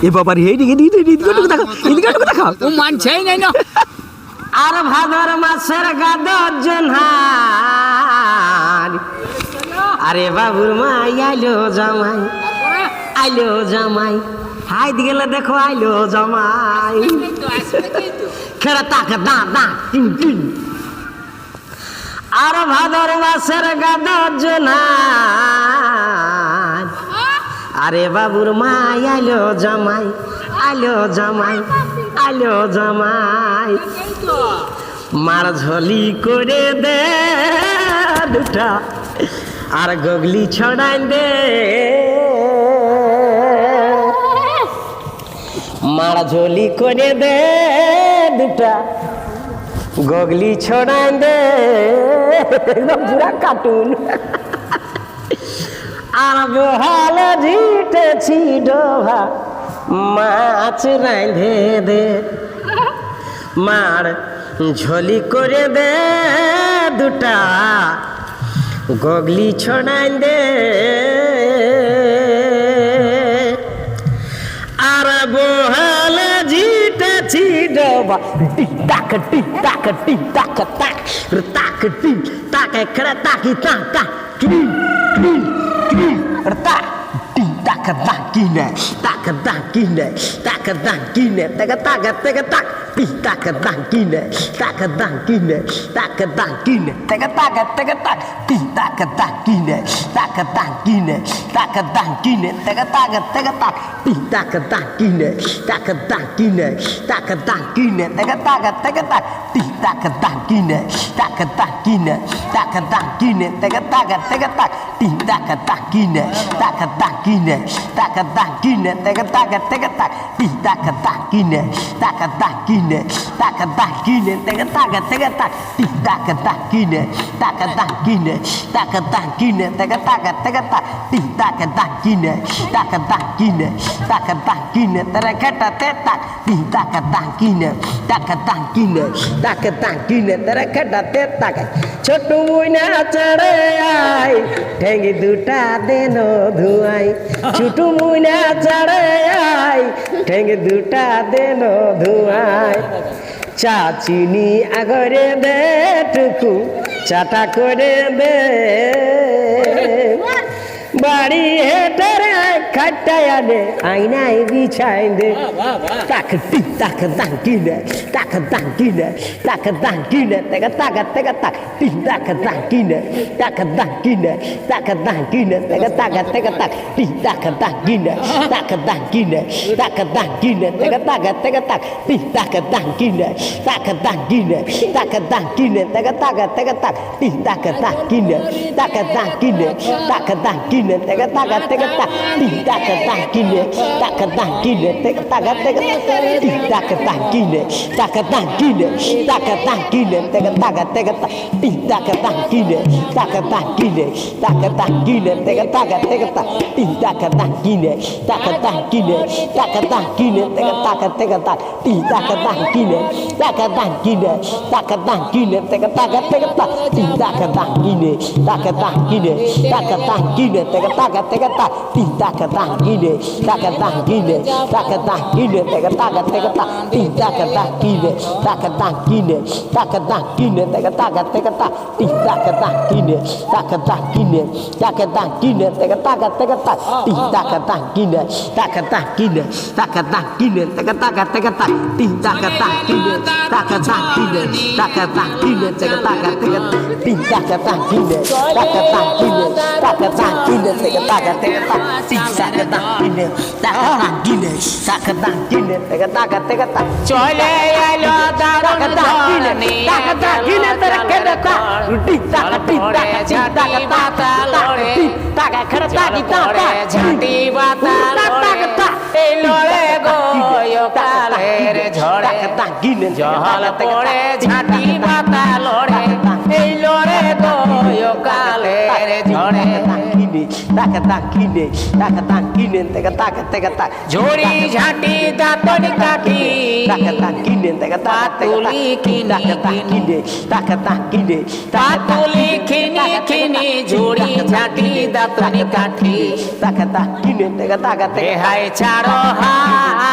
এ বাবার এইদিকে দেখা ও মানছেই নাই না। আর ভাদর মাসের গাদর জনহার আরে বাবুর মা আইলো জামাই আইলো জামাই হাইত গেলে দেখো আইলো জামাই খেলা তাকে দা দা টিন টিন আর ভাদর মাসের গাদর জনহার আরে বাবুর মা আইলো জামাই আইলো জামাই আইলো জামাই মার ঝলি করে দে দুটা আর গগলি ছড়াই দে মার ঝলি করে দে দুটা গগলি ছড়াই দে একদম পুরা কার্টুন আর বহাল ঝিটেছি ডোভা মাছ রাঁধে দে মার ঝলি করে দে দুটা গগলি ছড়াই দে আর বহাল ঝিটেছি ডোভা টিক টাক টিক টাক টিক টাক তাক তাক টিক টাক খড়া তাকি তাক তাক টিক টিক টিক তাক tak tak kine tak tak kine tak tak kine tak tak tak tak pi tak tak kine tak tak kine tak tak kine tak tak tak pi tak tak kine tak tak kine tak tak kine tak tak tak pi tak tak kine tak tak kine tak tak kine tak tak tak pi tak tak kine tak tak kine tak tak kine tak tak tak pi tak tak kine tak tak kine tak tak kine tak tak tak pi tak tak kine tak tak kine tak tak kine tak tak tak pi tak tak kine tak tak kine tak tak kine tak tak tak pi tak tak kine tak tak kine tak tak kine terakata tetak pi tak tak kine tak tak kine tak tak kine terakata tetak ছোটু মুইনা চড়ে আই ঠেঙ্গি দুটা দেনো ধুয়াই ছোটু মুইনা চড়ে আই ঠেঙ্গি দুটা দেনো ধুয়াই চা চিনি আগরে দে টুকু চাটা করে দে বাড়ি হেটারে খাটায় আনে আইনাই বিছাই দে তাক টিক তাক তাক কিনে তাক তাক কিনে তাক তাক কিনে তাক তাক তাক তাক টিক তাক তাক কিনে তাক তাক কিনে তাক তাক কিনে তাক তাক তাক তাক টিক তাক তাক কিনে তাক তাক কিনে তাক তাক কিনে তাক তাক তাক তাক টিক তাক তাক কিনে তাক তাক কিনে তাক তাক কিনে তাক তাক তাক তাক টিক তাক তাক কিনে তাক তাক কিনে তাক তাক kiне tak tak tak tak tic tak tak kiне tak tak kiне tak tak tak tic tak tak kiне tak tak kiне tak tak kiне tak tak tak tic tak tak kiне tak tak kiне tak tak kiне tak tak tak tic tak tak kiне tak tak kiне tak tak kiне tak tak tak tic tak tak kiне tak tak kiне tak tak kiне tak tak tak tic tak tak kiне tak tak kiне tak tak kiне tak tak tak tic tak tak kiне tak tak kine tak tak kine tak tak tak tic tak tak kine tak tak kine tak tak kine tak tak tak tic tak tak kine tak tak kine tak tak kine tak tak tak tic tak tak kine tak tak kine tak tak kine tak tak tak tic tak tak kine tak tak kine tak tak kine tak tak tak tic tak tak kine tak tak kine tak tak kine tak tak tak tic tak tak kine tak tak kine tak tak kine tak tak tak চলে আইলো দারুণ ধরনী tak tak kine tak tak tic tak tic tak ঝাঁটি বাতা লড়ে tak khara tak লড়ে ঝাঁটি বাতা লড়ে এই লড়ে গো কালের ঝড়ে tak kine জহল পড়ে ঝাঁটি বাতা লড়ে এই লড়ে গো কালের ঝড়ে tak tak kiне tak tak kine tak tak tak ঝড়ি ঝাঁটি দাঁতনি কাঠি tak tak kiне tak tak তুলি কিনি কিনি tak tak kiне পাতুলি খিনি খিনি ঝুড়ি ঝাঁটি দাঁতনি কাঠি tak tak kiне tak tak রেহাই ছাড়ো হাত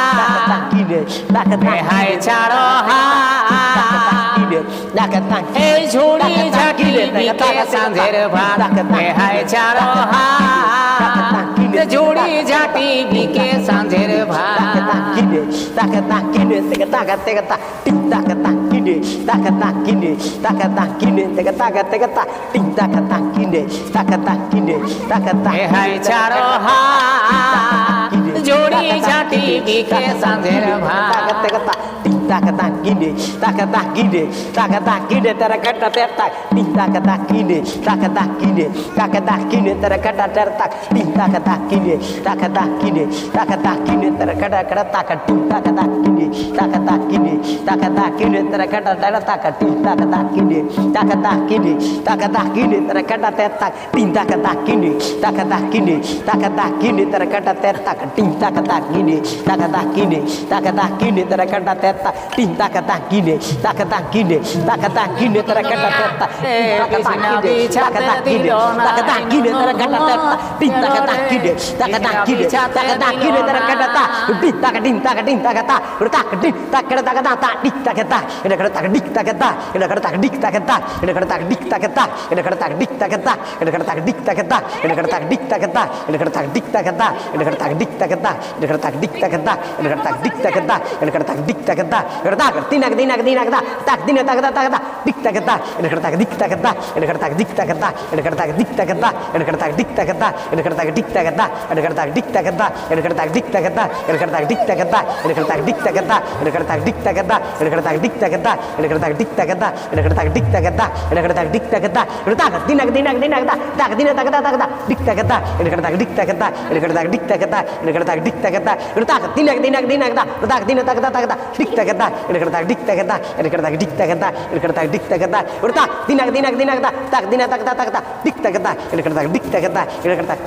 তাকে হাই ছাড়ো হাত এই ঝুড়ি ঝাঁকি বিকে সাঁঝের ভাত হাই ছাড়ো হাত ঝুড়ি ঝাঁটি বিকে সাঁঝের ভাত হাই ছাড়ো হাত ঝুড়ি ঝাঁটি বিকে সাঁঝের ভাত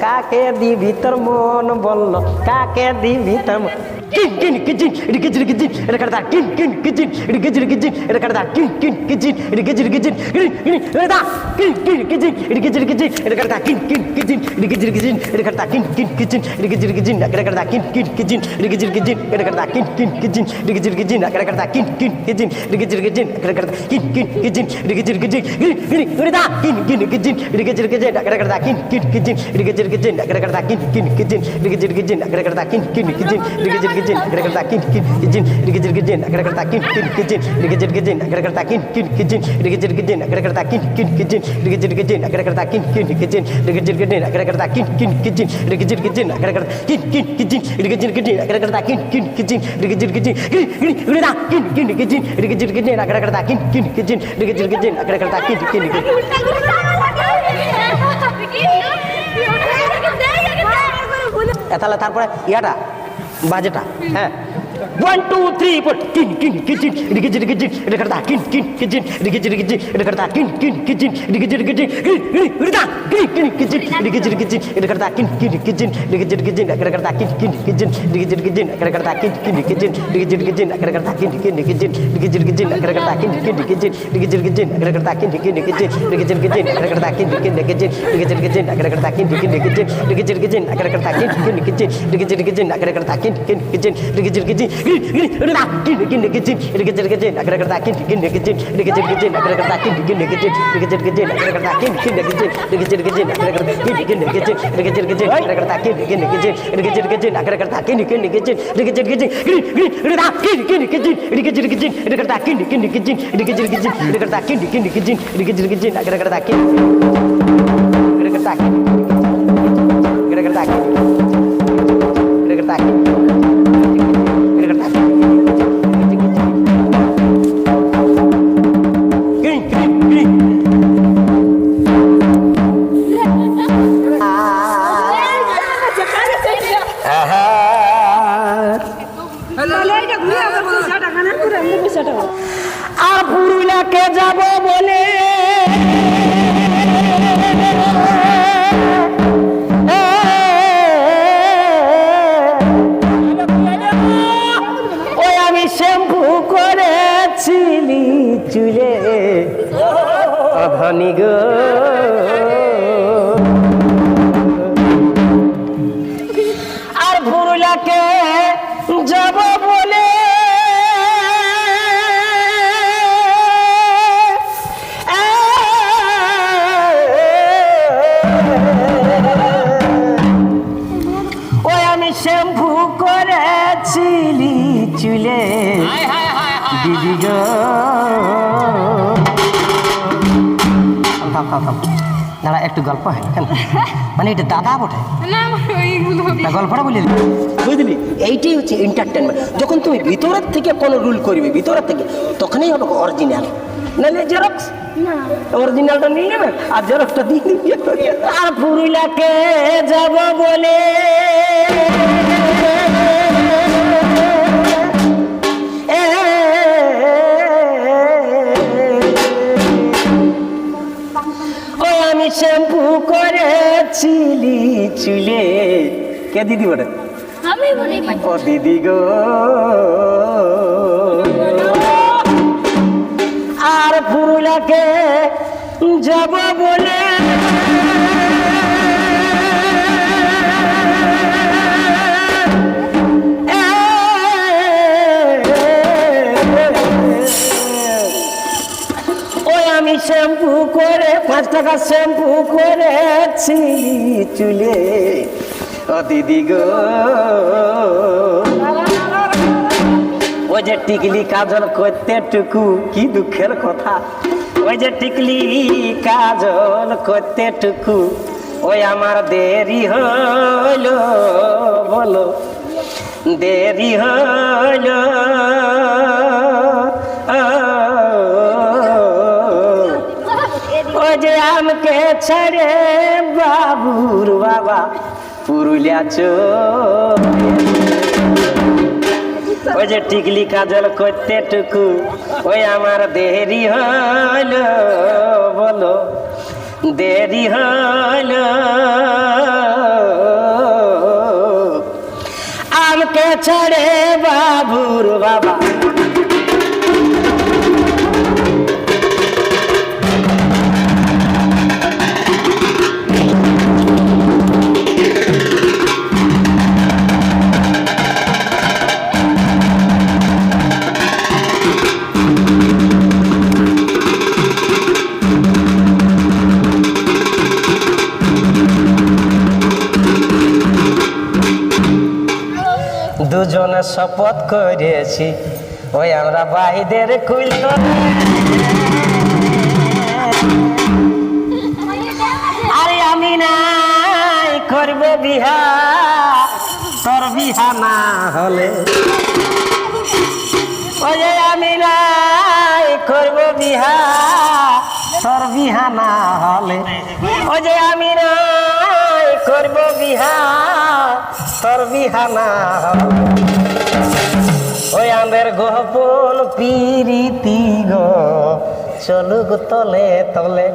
কাকে দিবি তোর মন বলল কাকে দিবি তোর মন কিন কিন কিজিন এডি গিজির গিজিন এটা করতা কিন কিন কিজিন এডি গিজির গিজিন এটা করতা কিন কিন কিজিন এডি গিজির গিজিন এটা কিন কিন কিজিন এডি গিজির গিজিন এটা করতা কিন কিন কিজিন এডি গিজির গিজিন এটা করতা কিন কিন কিজিন এডি গিজির গিজিন এটা করতা কিন কিন কিজিন এডি গিজির গিজিন এটা করতা কিন কিন কিজিন এডি গিজির গিজিন এটা করতা কিন কিন কিজিন এডি গিজির গিজিন এটা করতা কিন কিন কিজিন এডি গিজির গিজিন এটা কিন কিন কিজিন এডি গিজির গিজিন এটা করতা কিন কিন কিজিন এডি গিজির গিজিন এটা করতা কিন কিন কিজিন এডি গিজির গিজিন এটা করতা কিন কিন কিজিন এডি গিজির gijin agar takin kin gijin digijir gijin agar takin kin gijin digijir gijin agar takin kin gijin digijir gijin agar takin kin gijin digijir gijin agar takin kin gijin digijir gijin agar takin kin gijin digijir gijin agar kin kin gijin digijir gijin agar takin kin gijin digijir gijin gini dah kin kin gijin digijir gijin agar takin kin gijin digijir gijin agar takin kin gijin তাহলে তারপরে ইয়াটা বাজেটা হ্যাঁ 1 2 3 4 কিন কিন কিজিন ডিগিজির গিজিন এটা করতা কিন কিন কিজিন ডিগিজির গিজিন এটা করতা কিন কিন কিজিন ডিগিজির গিজিন রিদা কিন কিন কিজিন ডিগিজির গিজিন এটা করতা কিন কিন কিজিন ডিগিজির গিজিন এটা করতা কিন কিন কিজিন ডিগিজির গিজিন এটা করতা কিন কিন কিজিন ডিগিজির গিজিন এটা করতা কিন কিন কিজিন ডিগিজির গিজিন এটা করতা কিন কিন কিজিন ডিগিজির গিজিন এটা করতা কিন কিন কিজিন ডিগিজির গিজিন এটা করতা কিন কিন কিজিন ডিগিজির গিজিন এটা করতা কিন কিন কিজিন ডিগিজির গিজিন এটা করতা কিন কিন কিজিন ডিগিজির গিজিন এটা করতা কিন কিন কিজিন ডিগিজির গিজিন udah gini gijin digijir gijin agar kertakin gini gijin digijir gijin agar kertakin gini gijin digijir gijin agar kertakin gini gijin digijir gijin agar kertakin gini gijin digijir gijin agar kertakin gini gijin digijir gijin agar kertakin gini gijin digijir gijin gini udah gini gijin digijir gijin agar kertakin gini gijin digijir gijin agar kertakin gini gijin digijir gijin agar kertakin agar kertakin agar kertakin agar kertakin আর পুরুলিয়াকে যাব বলে ওই আমি shampoo করেছিলি চুলে ধনী গো আর পুরুলিয়াকে যাব বলে চুলে দিদি গো দাঁড়া একটু গল্প হয় কেন মানে এটা দাদা বটে না গল্পটা বলে দিবি বুঝলি এইটাই হচ্ছে এন্টারটেনমেন্ট যখন তুমি ভিতরের থেকে কোনো রুল করবে ভিতরের থেকে তখনই হবে অরিজিনাল নাহলে জেরক্স অরিজিনালটা নিয়ে নেবে আর জেরক্সটা দিয়ে দিবি আর পুরুলিয়াকে যাব বলে আমি শ্যাম্পু করেছিলি চুলে কে দিদি বটে ও দিদি গো আর পুরুলিয়াকে যাব বলে আমি শ্যাম্পু করে 5 টাকা শ্যাম্পু করেছি চুলে ও দিদি গো ওই যে টিকলি কাজল করতে টুকু কি দুঃখের কথা ওই যে টিকলি কাজল করতে টুকু ওই আমার দেরি হলো বলো দেরি হলো ও যে আমকে ছেড়ে বাবুর বাবা পুরুলিয়া ওই যে টিকলি কাজল করতে টুকু ওই আমার দেরি হলো বলো দেরি হলো আমকে ছেড়ে বাবুর বাবা দুজনে শপথ করেছি ওই আমরা বাহিদের কুল আরে আমি নাই করব বিহা তোর বিহা না হলে ওই যে আমি নাই করব বিহা তোর বিহা না হলে ওই যে আমি নাই করব বিহা তোর বিহা না ওই আমাদের গোপন পিরিতি গো চলুক তলে তলে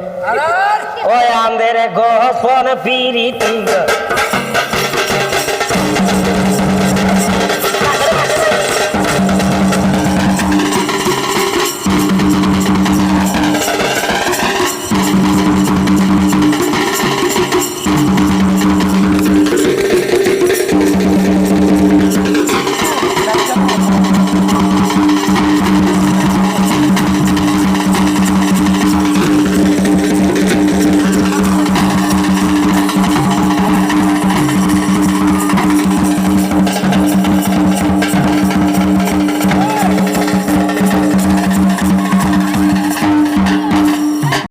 ওই আমাদের গোপন পিরিতি গো